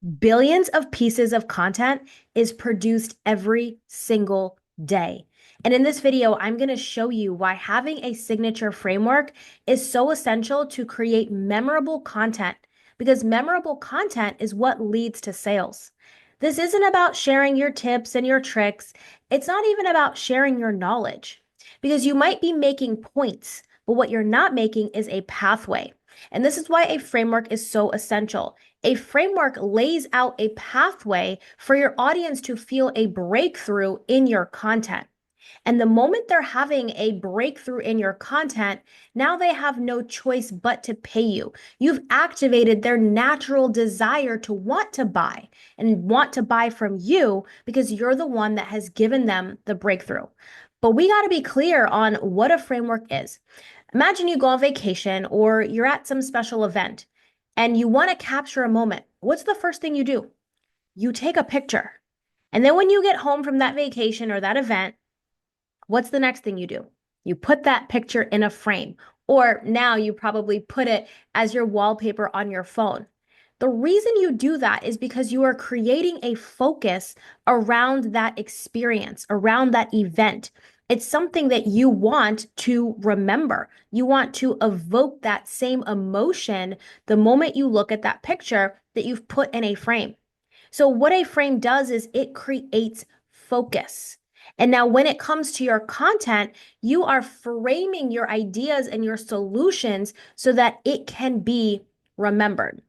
Billions of pieces of content is produced every single day. And in this video, I'm going to show you why having a signature framework is so essential to create memorable content, because memorable content is what leads to sales. This isn't about sharing your tips and your tricks. It's not even about sharing your knowledge, because you might be making points, but what you're not making is a pathway. And this is why a framework is so essential. A framework lays out a pathway for your audience to feel a breakthrough in your content. And the moment they're having a breakthrough in your content, now they have no choice but to pay you. You've activated their natural desire to want to buy and want to buy from you because you're the one that has given them the breakthrough. But we got to be clear on what a framework is. Imagine you go on vacation or you're at some special event and you want to capture a moment. What's the first thing you do? You take a picture. And then when you get home from that vacation or that event, what's the next thing you do? You put that picture in a frame, or now you probably put it as your wallpaper on your phone. The reason you do that is because you are creating a focus around that experience, around that event. It's something that you want to remember. You want to evoke that same emotion the moment you look at that picture that you've put in a frame. So, what a frame does is it creates focus. And now, when it comes to your content, you are framing your ideas and your solutions so that it can be remembered.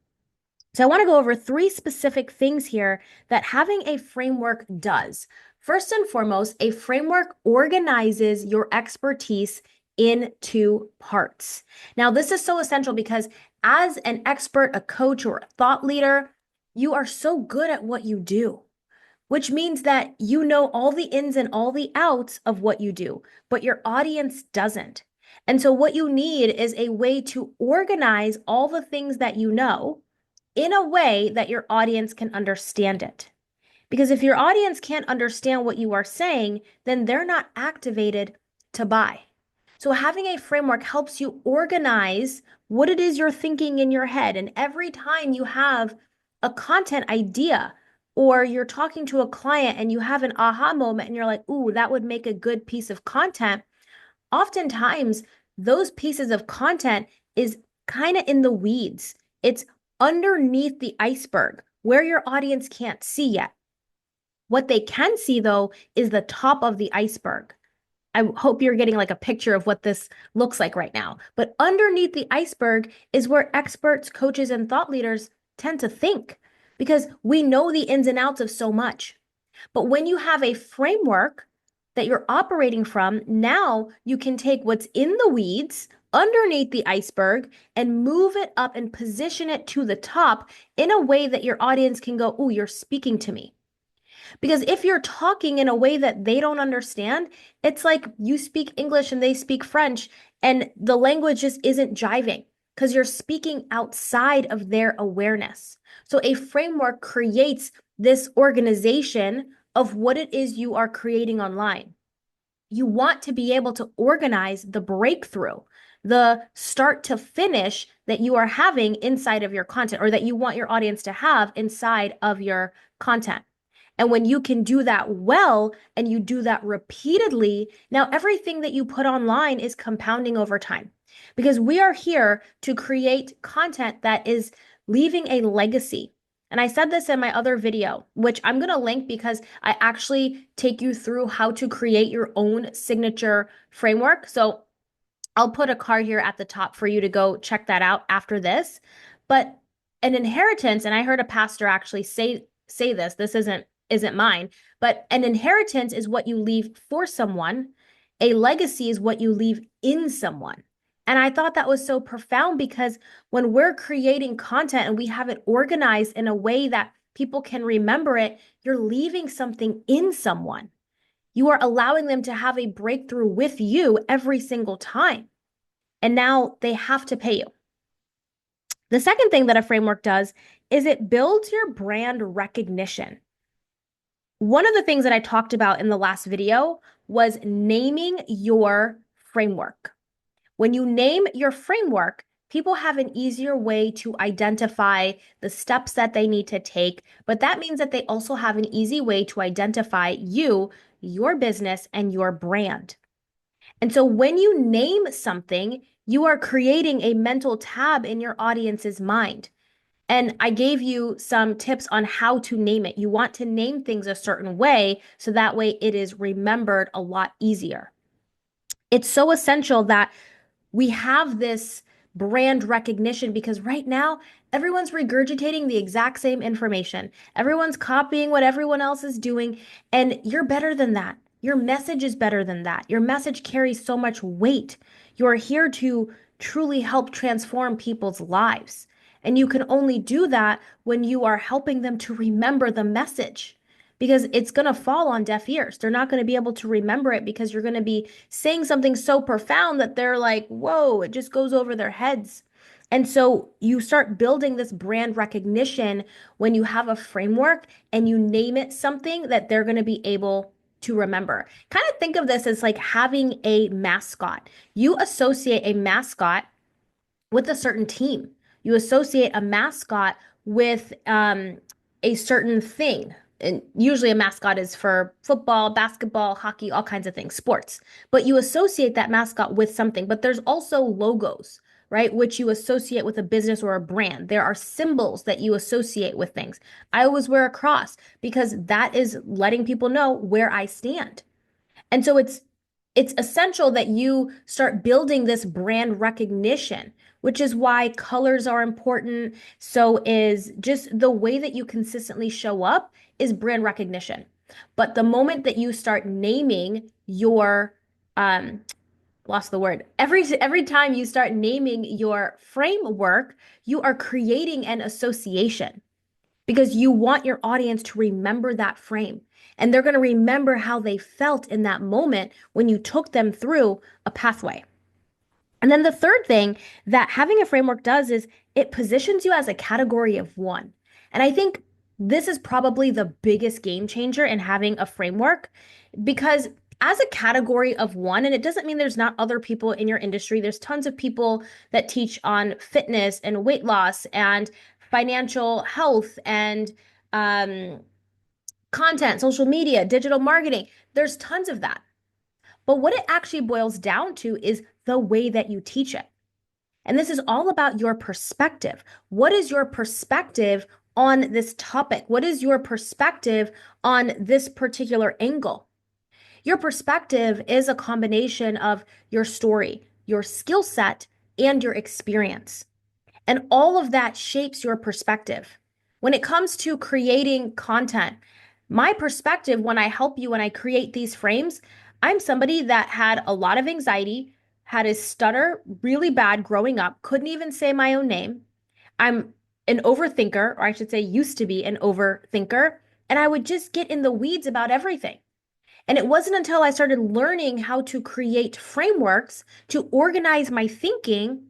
So I want to go over three specific things here that having a framework does. First and foremost, a framework organizes your expertise into parts. Now, this is so essential because as an expert, a coach, or a thought leader, you are so good at what you do, which means that you know all the ins and all the outs of what you do, but your audience doesn't. And so, what you need is a way to organize all the things that you know in a way that your audience can understand it. Because if your audience can't understand what you are saying, then they're not activated to buy. So having a framework helps you organize what it is you're thinking in your head. And every time you have a content idea or you're talking to a client and you have an aha moment and you're like, ooh, that would make a good piece of content. Oftentimes, those pieces of content is kind of in the weeds. It's underneath the iceberg where your audience can't see yet. What they can see, though, is the top of the iceberg. I hope you're getting like a picture of what this looks like right now. But underneath the iceberg is where experts, coaches, and thought leaders tend to think because we know the ins and outs of so much. But when you have a framework that you're operating from, now you can take what's in the weeds underneath the iceberg and move it up and position it to the top in a way that your audience can go, "Ooh, you're speaking to me." Because if you're talking in a way that they don't understand, it's like you speak English and they speak French, and the language just isn't jiving because you're speaking outside of their awareness. So a framework creates this organization of what it is you are creating online. You want to be able to organize the breakthrough, the start to finish that you are having inside of your content or that you want your audience to have inside of your content. And when you can do that well and you do that repeatedly, now everything that you put online is compounding over time because we are here to create content that is leaving a legacy. And I said this in my other video, which I'm going to link because I actually take you through how to create your own signature framework. So I'll put a card here at the top for you to go check that out after this. But an inheritance, and I heard a pastor actually say this isn't mine, but an inheritance is what you leave for someone. A legacy is what you leave in someone. And I thought that was so profound because when we're creating content and we have it organized in a way that people can remember it, you're leaving something in someone. You are allowing them to have a breakthrough with you every single time. And now they have to pay you. The second thing that a framework does is it builds your brand recognition. One of the things that I talked about in the last video was naming your framework. When you name your framework, People have an easier way to identify the steps that they need to take, but that means that they also have an easy way to identify you, your business, and your brand. And so when you name something, you are creating a mental tab in your audience's mind. And I gave you some tips on how to name it. You want to name things a certain way so that way it is remembered a lot easier. It's so essential that we have this brand recognition because right now everyone's regurgitating the exact same information. Everyone's copying what everyone else is doing, and you're better than that. Your message is better than that. Your message carries so much weight. You're here to truly help transform people's lives. And you can only do that when you are helping them to remember the message because it's going to fall on deaf ears. They're not going to be able to remember it because you're going to be saying something so profound that they're like, whoa, it just goes over their heads. And so you start building this brand recognition when you have a framework and you name it something that they're going to be able to remember. Kind of think of this as like having a mascot. You associate a mascot with a certain team. You associate a mascot with a certain thing. And usually a mascot is for football, basketball, hockey, all kinds of things, sports. But you associate that mascot with something. But there's also logos, right? Which you associate with a business or a brand. There are symbols that you associate with things. I always wear a cross because that is letting people know where I stand. And so it's essential that you start building this brand recognition, which is why colors are important. So is just the way that you consistently show up is brand recognition. But the moment that you start naming your um lost the word. Every time you start naming your framework, you are creating an association because you want your audience to remember that frame. And they're going to remember how they felt in that moment when you took them through a pathway. And then the third thing that having a framework does is it positions you as a category of one. And I think this is probably the biggest game changer in having a framework because as a category of one, and it doesn't mean there's not other people in your industry, there's tons of people that teach on fitness and weight loss and financial health and um, content, social media, digital marketing. There's tons of that. But what it actually boils down to is the way that you teach it. And this is all about your perspective. What is your perspective on this topic? What is your perspective on this particular angle? Your perspective is a combination of your story, your skill set, and your experience. And all of that shapes your perspective. When it comes to creating content, my perspective when I help you, when I create these frames, I'm somebody that had a lot of anxiety, had a stutter really bad growing up, couldn't even say my own name. I'm an overthinker, or I should say, used to be an overthinker, and I would just get in the weeds about everything. And it wasn't until I started learning how to create frameworks to organize my thinking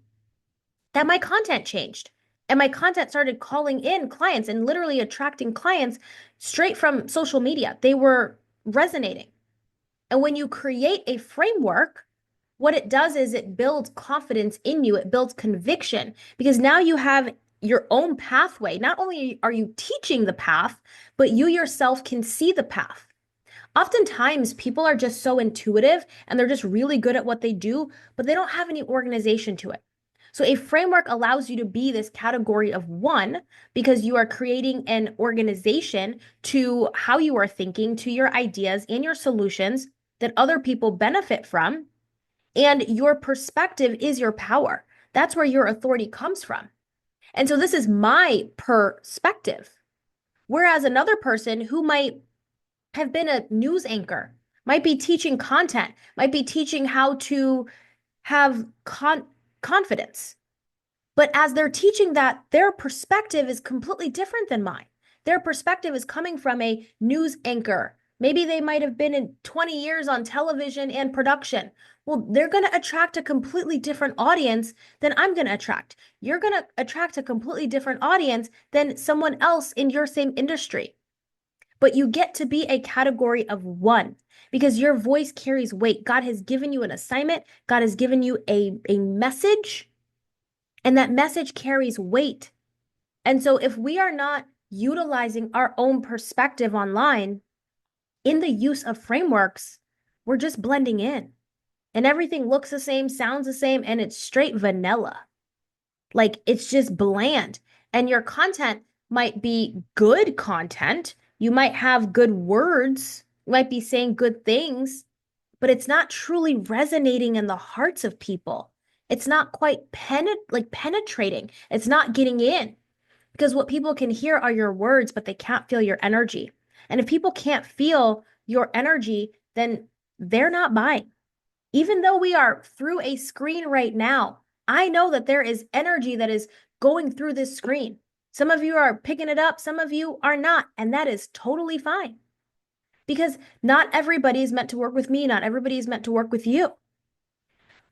that my content changed. And my content started calling in clients and literally attracting clients straight from social media. They were resonating. And when you create a framework, what it does is it builds confidence in you, it builds conviction because now you have your own pathway. Not only are you teaching the path, but you yourself can see the path. Oftentimes, people are just so intuitive and they're just really good at what they do, but they don't have any organization to it. So, a framework allows you to be this category of one because you are creating an organization to how you are thinking, to your ideas and your solutions that other people benefit from. And your perspective is your power. That's where your authority comes from. And so, this is my perspective. Whereas another person who might have been a news anchor, might be teaching content, might be teaching how to have confidence. But as they're teaching that, their perspective is completely different than mine. Their perspective is coming from a news anchor. Maybe they might have been in 20 years on television and production. Well, they're going to attract a completely different audience than I'm going to attract. You're going to attract a completely different audience than someone else in your same industry. But you get to be a category of one because your voice carries weight. God has given you an assignment, God has given you a message, And that message carries weight. And so if we are not utilizing our own perspective online in the use of frameworks, we're just blending in. And everything looks the same, sounds the same, and it's straight vanilla. Like it's just bland. And your content might be good content. You might have good words. You might be saying good things, but it's not truly resonating in the hearts of people. It's not quite penetrating. It's not getting in because what people can hear are your words, but they can't feel your energy. And if people can't feel your energy, then they're not buying. Even though we are through a screen right now, I know that there is energy that is going through this screen. Some of you are picking it up, some of you are not, and that is totally fine because not everybody is meant to work with me, not everybody is meant to work with you.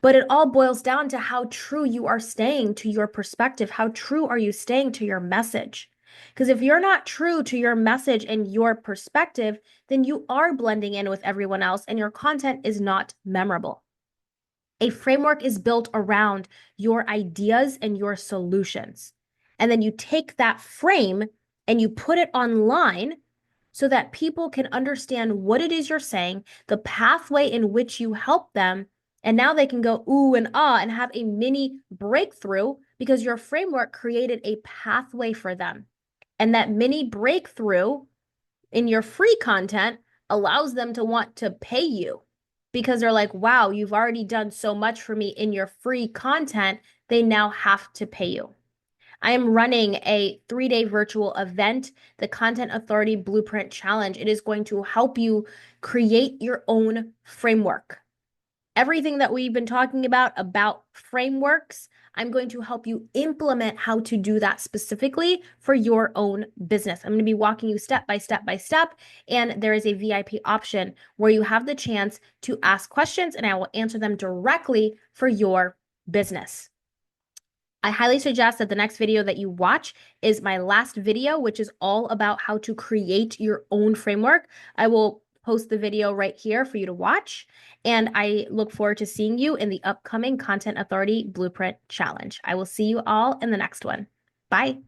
But it all boils down to how true you are staying to your perspective. How true are you staying to your message? Because if you're not true to your message and your perspective, then you are blending in with everyone else and your content is not memorable. A framework is built around your ideas and your solutions. And then you take that frame and you put it online so that people can understand what it is you're saying, the pathway in which you help them. And now they can go ooh and ah and have a mini breakthrough because your framework created a pathway for them. And that mini breakthrough in your free content allows them to want to pay you because they're like, wow, you've already done so much for me in your free content. They now have to pay you. I am running a 3-day virtual event, the Content Authority Blueprint Challenge. It is going to help you create your own framework. Everything that we've been talking about frameworks, I'm going to help you implement how to do that specifically for your own business. I'm going to be walking you step by step by step, and there is a VIP option where you have the chance to ask questions and I will answer them directly for your business. I highly suggest that the next video that you watch is my last video, which is all about how to create your own framework. I will post the video right here for you to watch. And I look forward to seeing you in the upcoming Content Authority Blueprint Challenge. I will see you all in the next one. Bye.